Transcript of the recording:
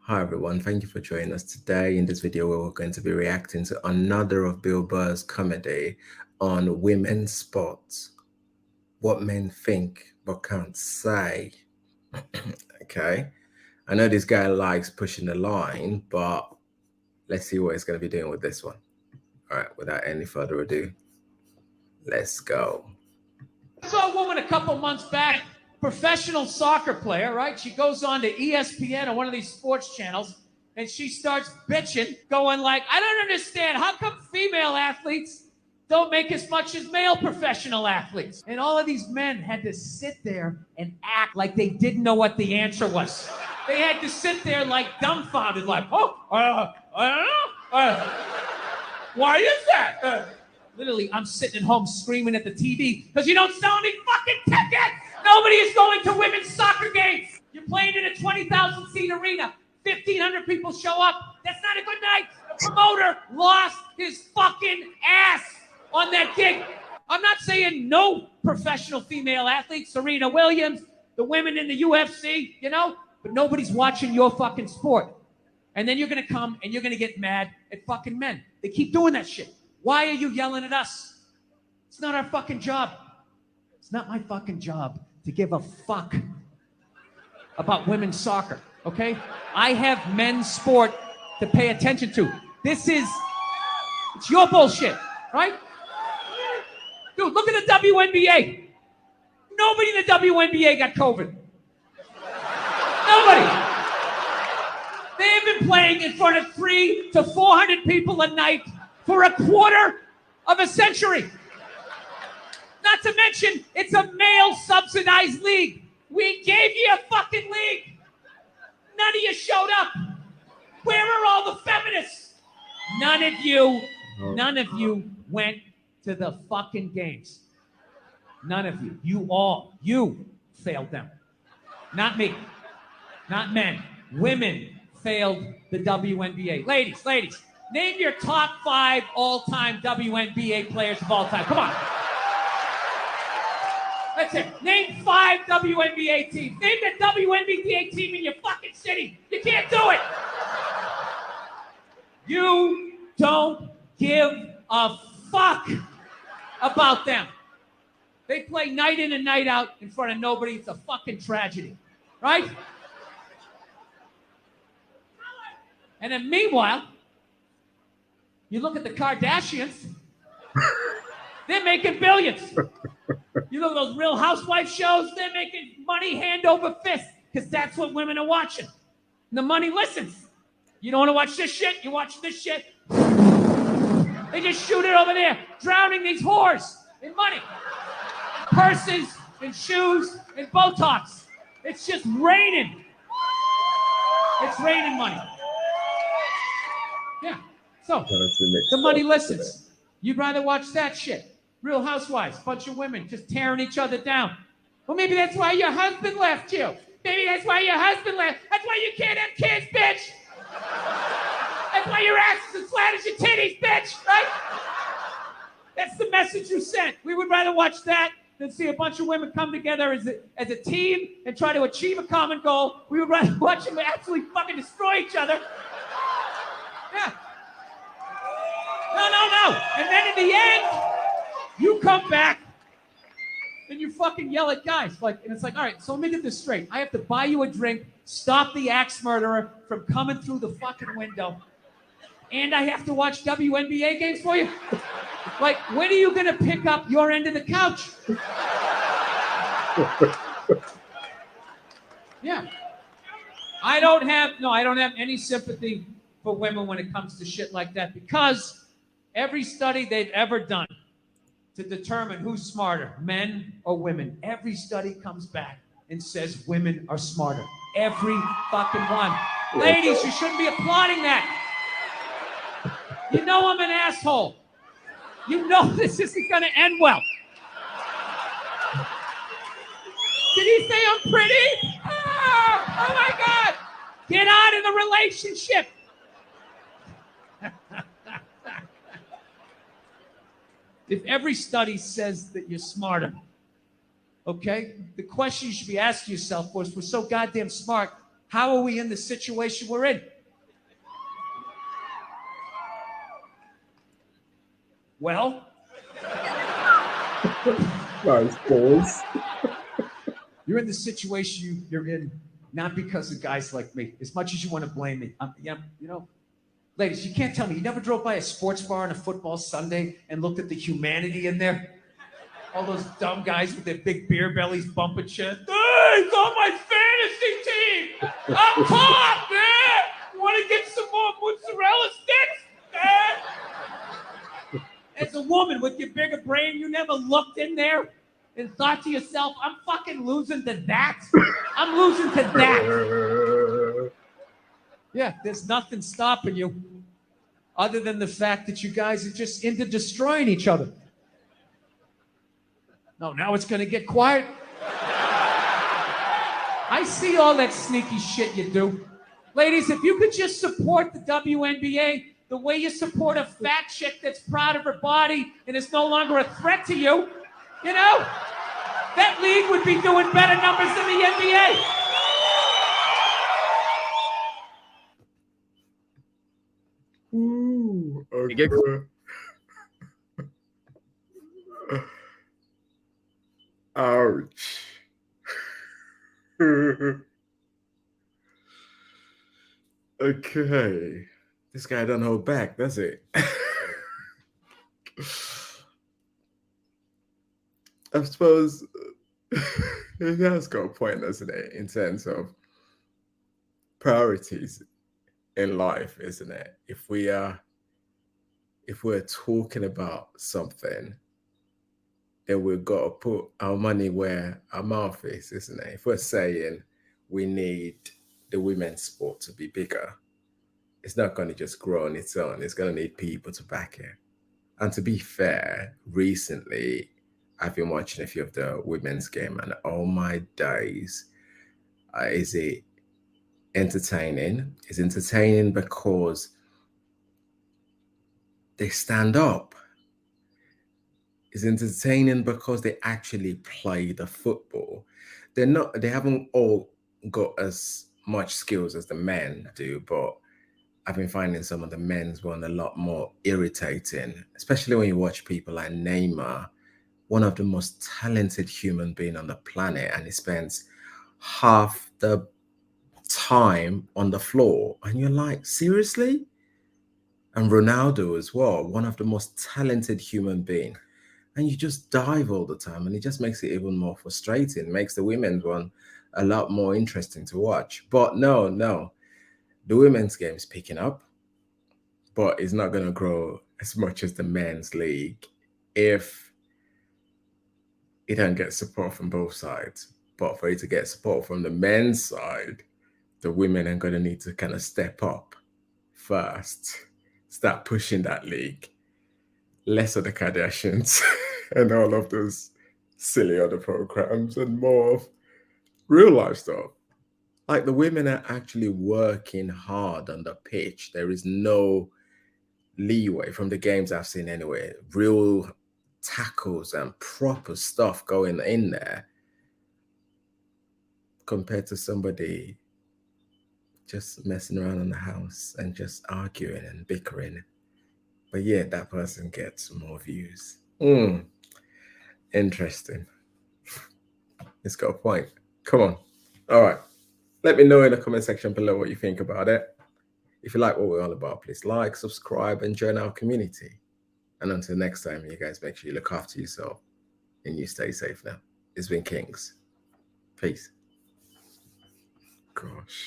Hi everyone, thank you for joining us today. In this video, we're going to be reacting to another of Bill Burr's comedy on women's sports. What men think but can't say. Okay, I know this guy likes pushing the line, but let's see what he's going to be doing with this one. All right, without any further ado, let's go. I saw a woman a couple months back, professional soccer player, right? She goes on to ESPN or one of these sports channels, and she starts bitching, going like, I don't understand. How come female athletes don't make as much as male professional athletes? And all of these men had to sit there and act like they didn't know what the answer was. They had to sit there like dumbfounded, like, I don't know. Why is that? Literally, I'm sitting at home screaming at the TV because you don't sell any fucking tickets. Nobody is going to women's soccer games. You're playing in a 20,000 seat arena. 1,500 people show up. That's not a good night. The promoter lost his fucking ass on that gig. I'm not saying no professional female athletes, Serena Williams, the women in the UFC, but nobody's watching your fucking sport. And then you're going to come and you're going to get mad at fucking men. They keep doing that shit. Why are you yelling at us? It's not our fucking job. It's not my fucking job to give a fuck about women's soccer, okay? I have men's sport to pay attention to. It's your bullshit, right? Dude, look at the WNBA. Nobody in the WNBA got COVID. Nobody. They have been playing in front of 300 to 400 people a night for a quarter of a century. Not to mention, it's a male-subsidized league. We gave you a fucking league. None of you showed up. Where are all the feminists? None of you went to the fucking games. None of you. You failed them. Not me. Not men. Women failed the WNBA. Ladies, name your top 5 all-time WNBA players of all time. Come on. That's it. Name 5 WNBA teams. Name the WNBA team in your fucking city. You can't do it. You don't give a fuck about them. They play night in and night out in front of nobody. It's a fucking tragedy. Right? And then meanwhile, you look at the Kardashians, they're making billions. You look at those Real Housewife shows, they're making money hand over fist because that's what women are watching. And the money listens. You don't want to watch this shit, you watch this shit. They just shoot it over there, drowning these whores in money. Purses and shoes and Botox. It's just raining. It's raining money. Yeah. So, the money listens. You'd rather watch that shit. Real Housewives, bunch of women just tearing each other down. Well, maybe that's why your husband left you. Maybe that's why your husband left. That's why you can't have kids, bitch. That's why your ass is as flat as your titties, bitch, right? That's the message you sent. We would rather watch that than see a bunch of women come together as a team and try to achieve a common goal. We would rather watch them absolutely fucking destroy each other. Yeah. No. And then in the end, you come back and you fucking yell at guys. And it's like, all right, so let me get this straight. I have to buy you a drink, stop the axe murderer from coming through the fucking window, and I have to watch WNBA games for you? Like, when are you going to pick up your end of the couch? Yeah. I don't have any sympathy for women when it comes to shit like that, because every study they've ever done to determine who's smarter, men or women, every study comes back and says women are smarter. Every fucking one. Ladies, you shouldn't be applauding that. You know I'm an asshole. You know this isn't going to end well. Did he say I'm pretty? Oh my God. Get out of the relationship. If every study says that you're smarter, okay, the question you should be asking yourself was, we're so goddamn smart, How are we in the situation we're in? Well, Nice pause. you're in the situation you're in not because of guys like me, as much as you want to blame me. Ladies, you can't tell me you never drove by a sports bar on a football Sunday and looked at the humanity in there. All those dumb guys with their big beer bellies bumping shit. Hey, it's on my fantasy team. I'm top, man. You want to get some more mozzarella sticks, man? As a woman with your bigger brain, you never looked in there and thought to yourself, I'm fucking losing to that. I'm losing to that. Yeah, there's nothing stopping you other than the fact that you guys are just into destroying each other. No, now it's going to get quiet. I see all that sneaky shit you do. Ladies, if you could just support the WNBA the way you support a fat chick that's proud of her body and is no longer a threat to you, that league would be doing better numbers than the NBA. Ooh, okay. Ouch. Okay. This guy don't hold back, does it? I suppose it has got a point, doesn't it, in terms of priorities in life, isn't it? If we're talking about something, then we've got to put our money where our mouth is, isn't it? If we're saying we need the women's sport to be bigger, it's not going to just grow on its own. It's going to need people to back it. And to be fair, recently, I've been watching a few of the women's game, and oh my days, is it entertaining? It's entertaining because they stand up. It's entertaining because they actually play the football. They haven't all got as much skills as the men do, but I've been finding some of the men's one a lot more irritating, especially when you watch people like Neymar, one of the most talented human being on the planet, and he spends half the time on the floor. And you're like, seriously? And Ronaldo as well, one of the most talented human being. And you just dive all the time, and it just makes it even more frustrating, makes the women's one a lot more interesting to watch. But no, the women's game is picking up, but it's not going to grow as much as the men's league if it don't get support from both sides. But for it to get support from the men's side, the women are going to need to kind of step up first, start pushing that league. Less of the Kardashians and all of those silly other programs, and more of real life stuff. Like, the women are actually working hard on the pitch. There is no leeway from the games I've seen anyway. Real tackles and proper stuff going in there compared to somebody just messing around in the house and just arguing and bickering. But yeah, that person gets more views. Interesting. It's got a point. Come on. All right. Let me know in the comment section below what you think about it. If you like what we're all about, please like, subscribe, and join our community. And until next time, you guys make sure you look after yourself and you stay safe now. It's been Kings. Peace. Gosh.